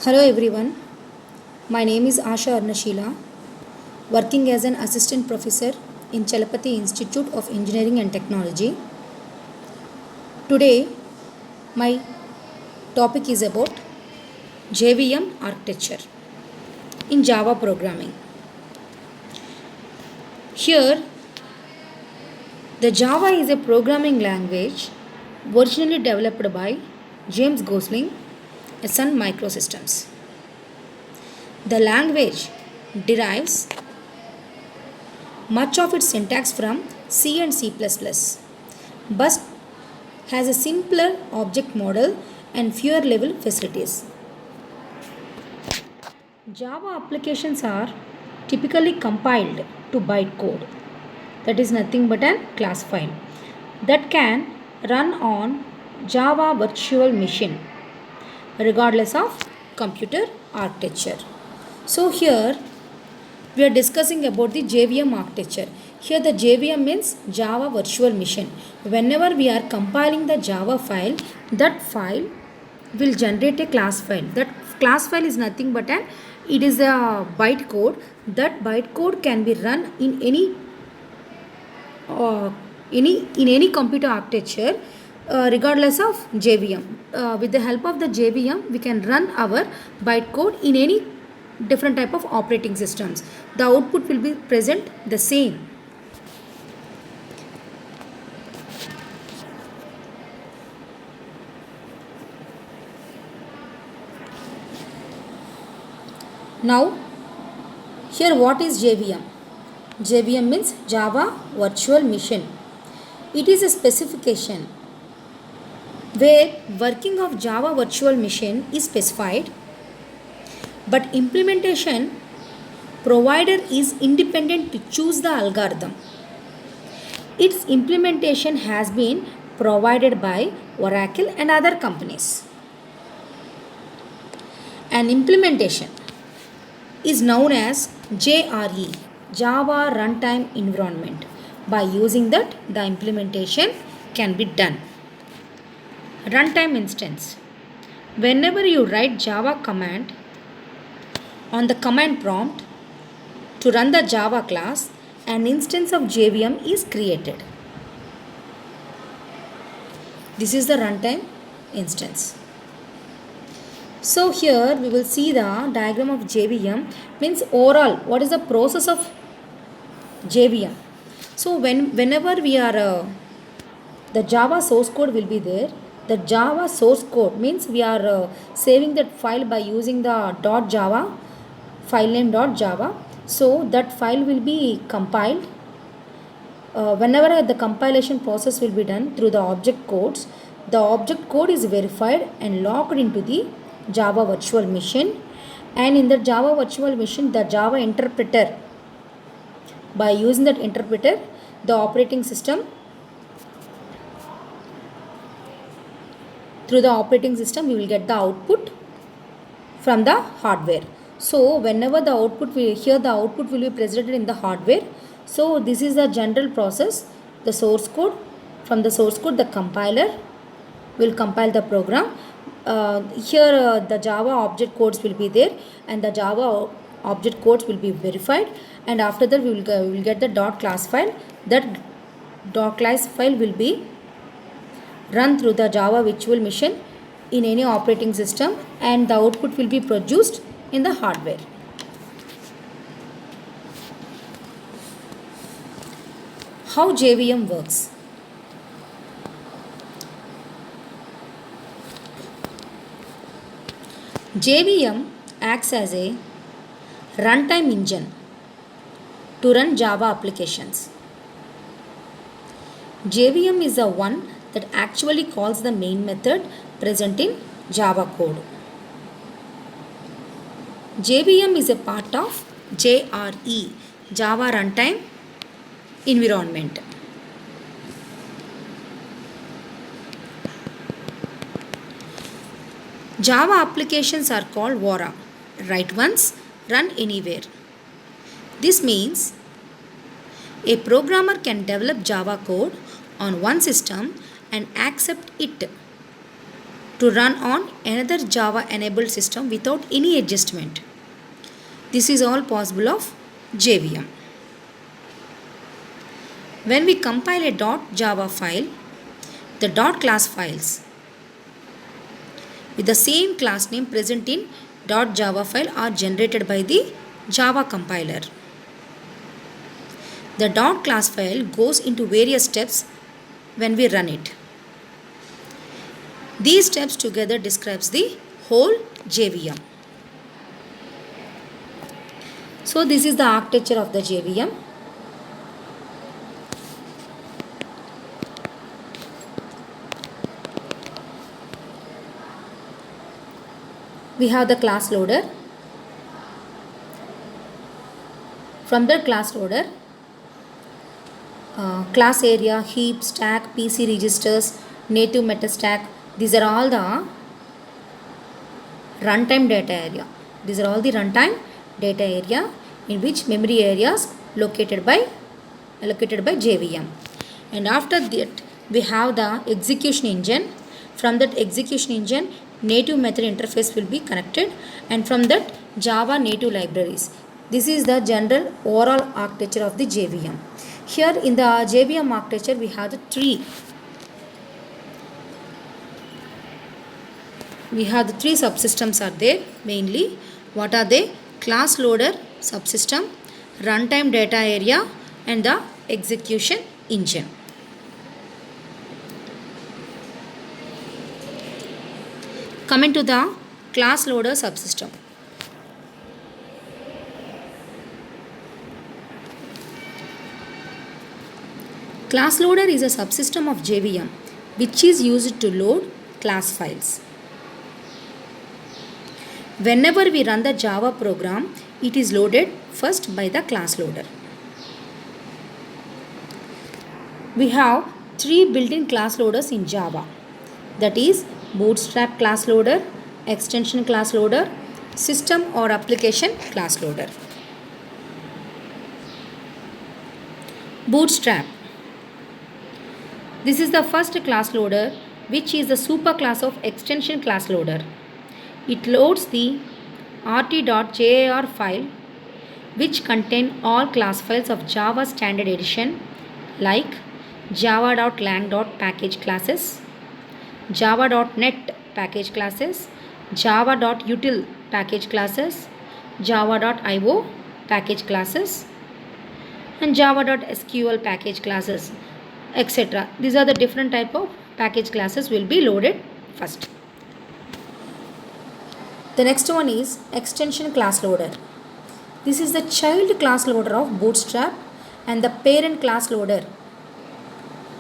Hello everyone, my name is Asha Arnashila, working as an assistant professor in Chalapati Institute of Engineering and Technology. Today, my topic is about JVM architecture in Java programming. Here, the Java is a programming language originally developed by James Gosling at Sun Microsystems. The language derives much of its syntax from C and C++, but has a simpler object model and fewer level facilities. Java applications are typically compiled to bytecode, that is nothing but a class file, that can run on Java virtual machine regardless of computer architecture. So here we are discussing about the JVM architecture. Here the JVM means Java Virtual Machine. Whenever we are compiling the Java file, that file will generate a class file. That class file is nothing but it is a bytecode. That bytecode can be run in any computer architecture regardless of JVM. With the help of the JVM, we can run our bytecode in any different type of operating systems. The output will be present the same. Now, here what is JVM? JVM means Java Virtual Machine. It is a specification where working of Java Virtual Machine is specified, but implementation provider is independent to choose the algorithm. Its implementation has been provided by Oracle and other companies. An implementation is known as JRE, Java Runtime Environment. By using that, the implementation can be done. Runtime instance. Whenever you write Java command on the command prompt to run the Java class, an instance of JVM is created. This is the runtime instance. So here we will see the diagram of JVM, means overall what is the process of JVM. So whenever we are the Java source code will be there. The Java source code means we are saving that file by using the .java file name .java. So that file will be compiled. Whenever the compilation process will be done through the object codes, the object code is verified and logged into the Java virtual machine, and in the Java virtual machine the Java interpreter, by using that interpreter the operating system, through the operating system we will get the output from the hardware. So whenever the output will, here the output will be presented in the hardware. So this is the general process. The source code, from the source code the compiler will compile the program. Here the Java object codes will be there, and the Java object codes will be verified, and after that we will get the .class file. That .class file will be run through the Java virtual machine in any operating system, and the output will be produced in the hardware. How JVM works? JVM acts as a runtime engine to run Java applications. JVM is the one that actually calls the main method present in Java code. JVM is a part of JRE, Java Runtime Environment. Java applications are called VORA, write once, run anywhere. This means a programmer can develop Java code on one system and accept it to run on another Java enabled system without any adjustment. This is all possible of JVM. When we compile a .java file, the .class files with the same class name present in .java file are generated by the Java compiler. The .class file goes into various steps when we run it. These steps together describes the whole JVM. So this is the architecture of the JVM. We have the class loader. From the class loader, class area, heap, stack, PC registers, native meta stack, these are all the runtime data area. These are all the runtime data area in which memory areas allocated by JVM. And after that we have the execution engine. From that execution engine, native method interface will be connected, and from that Java native libraries. This is the general overall architecture of the JVM. Here in the JVM architecture we have the three subsystems are there mainly. What are they? Class loader subsystem, runtime data area, and the execution engine. Coming to the class loader subsystem. Class loader is a subsystem of JVM which is used to load class files. Whenever we run the Java program, it is loaded first by the class loader. We have three built-in class loaders in Java, that is Bootstrap class loader, extension class loader, system or application class loader. Bootstrap. This is the first class loader, which is the superclass of extension class loader. It loads the rt.jar file which contain all class files of Java standard edition like java.lang.package classes, java.net package classes, java.util package classes, java.io package classes, and java.sql package classes, etc. These are the different type of package classes will be loaded first. The next one is extension class loader. This is the child class loader of Bootstrap and the parent class loader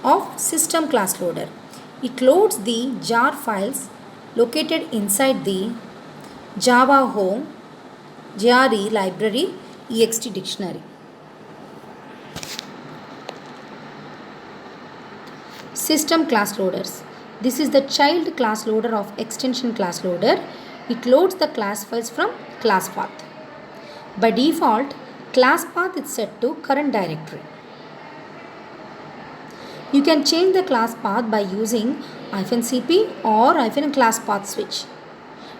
of system class loader. It loads the jar files located inside the Java home JRE library ext dictionary. System class loaders. This is the child class loader of extension class loader. It loads the class files from class path. By default, class path is set to current directory. You can change the class path by using -cp or -class path switch.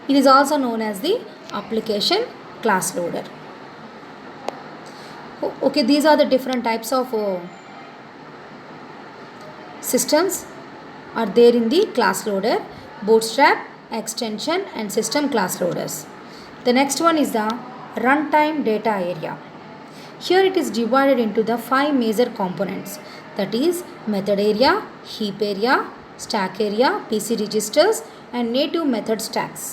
It is also known as the application class loader. Okay, these are the different types of systems are there in the class loader: Bootstrap, extension, and system class loaders. The next one is the runtime data area. Here it is divided into the 5 major components, that is method area, heap area, stack area, PC registers, and native method stacks.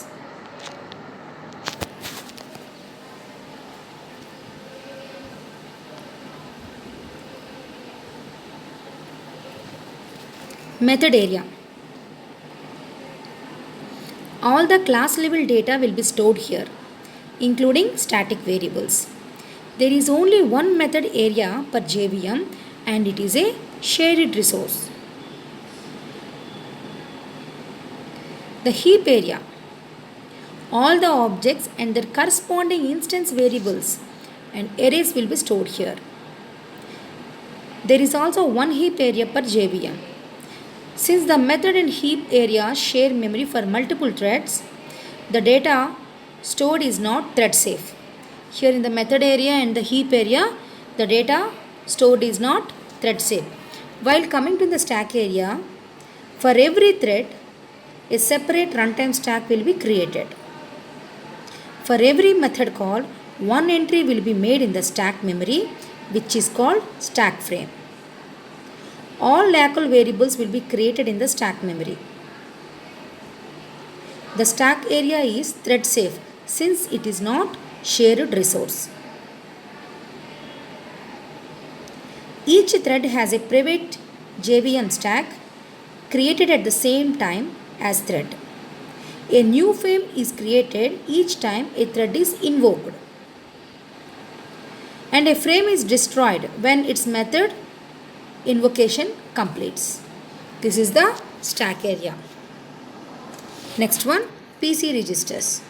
Method area. All the class level data will be stored here, including static variables. There is only one method area per JVM and it is a shared resource. The heap area. All the objects and their corresponding instance variables and arrays will be stored here. There is also one heap area per JVM. Since the method and heap area share memory for multiple threads, the data stored is not thread safe. Here in the method area and the heap area, the data stored is not thread safe. While coming to the stack area, for every thread, a separate runtime stack will be created. For every method call, one entry will be made in the stack memory, which is called stack frame. All local variables will be created in the stack memory. The stack area is thread safe since it is not shared resource. Each thread has a private JVM stack created at the same time as thread. A new frame is created each time a thread is invoked. And a frame is destroyed when its method invocation completes. This is the stack area. Next one, PC registers.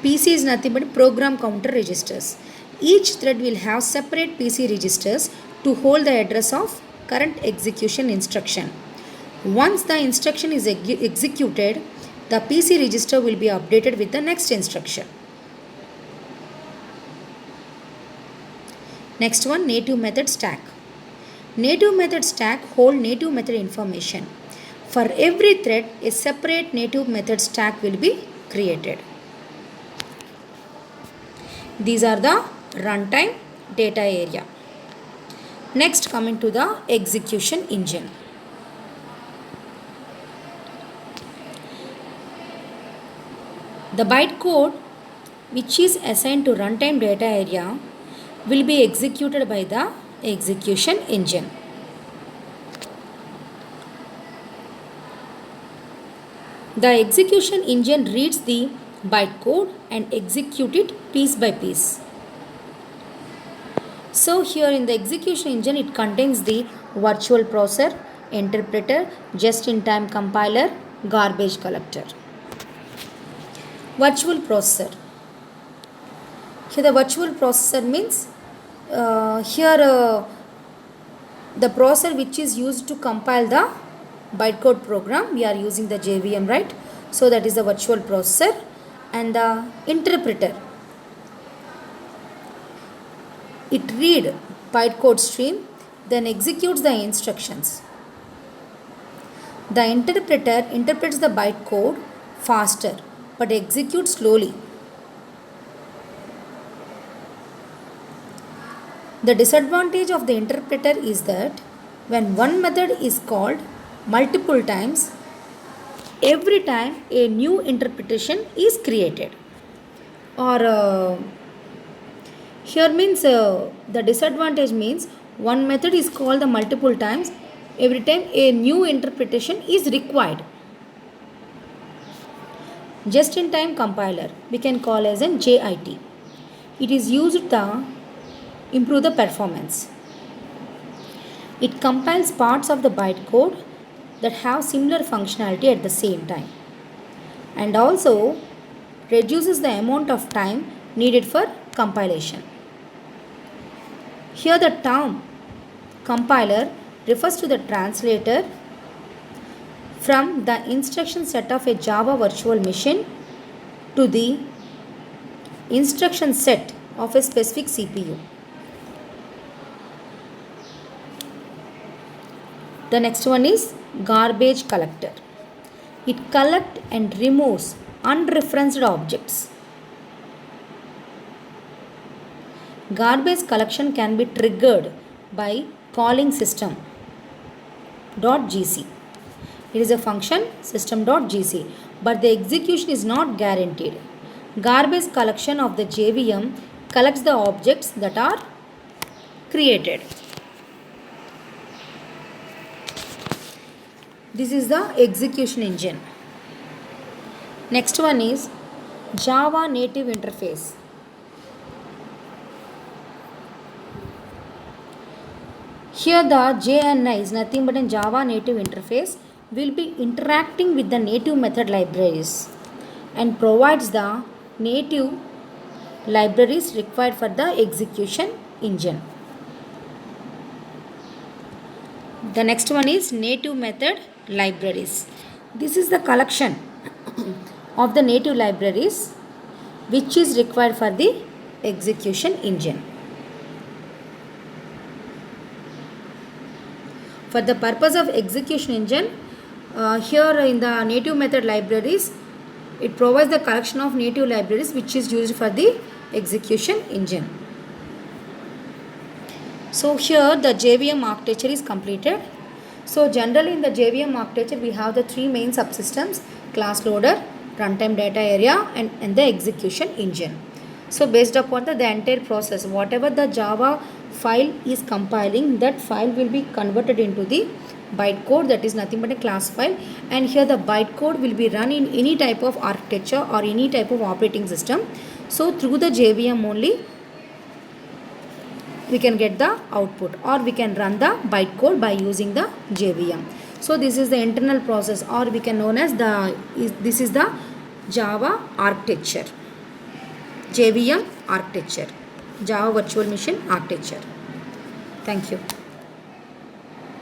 PC is nothing but program counter registers. Each thread will have separate PC registers to hold the address of current execution instruction. Once the instruction is executed, the PC register will be updated with the next instruction. Next one, native method stack. Native method stack hold native method information. For every thread, a separate native method stack will be created. These are the runtime data area. Next, coming to the execution engine. The bytecode which is assigned to runtime data area will be executed by the execution engine. The execution engine reads the bytecode and executes it piece by piece. So here in the execution engine, it contains the virtual processor, interpreter, just-in-time compiler, garbage collector. Virtual processor. Here the virtual processor means the processor which is used to compile the bytecode program. We are using the JVM, right? So that is the virtual processor. And the interpreter, it reads bytecode stream, then executes the instructions. The interpreter interprets the bytecode faster but executes slowly. The disadvantage of the interpreter is that when one method is called multiple times, every time a new interpretation is created. Or here means the disadvantage means one method is called the multiple times, every time a new interpretation is required. Just-in-time compiler we can call as an JIT. It is used to improve the performance. It compiles parts of the bytecode that have similar functionality at the same time and also reduces the amount of time needed for compilation. Here the term compiler refers to the translator from the instruction set of a Java virtual machine to the instruction set of a specific CPU. The next one is garbage collector. It collects and removes unreferenced objects. Garbage collection can be triggered by calling system.gc. It is a function system.gc, but the execution is not guaranteed. Garbage collection of the JVM collects the objects that are created. This is the execution engine. Next one is Java native interface. Here the JNI is nothing but a Java native interface will be interacting with the native method libraries and provides the native libraries required for the execution engine. The next one is native method libraries. This is the collection of the native libraries which is required for the execution engine. For the purpose of execution engine, here in the native method libraries, it provides the collection of native libraries which is used for the execution engine. So here the JVM architecture is completed. So generally in the JVM architecture we have the three main subsystems: class loader, runtime data area and the execution engine. So based upon the entire process, whatever the Java file is compiling, that file will be converted into the bytecode, that is nothing but a class file, and here the bytecode will be run in any type of architecture or any type of operating system. So through the JVM only we can get the output, or we can run the bytecode by using the JVM. So this is the internal process, or we can known as this is the Java architecture, JVM architecture, Java Virtual Machine architecture. Thank you.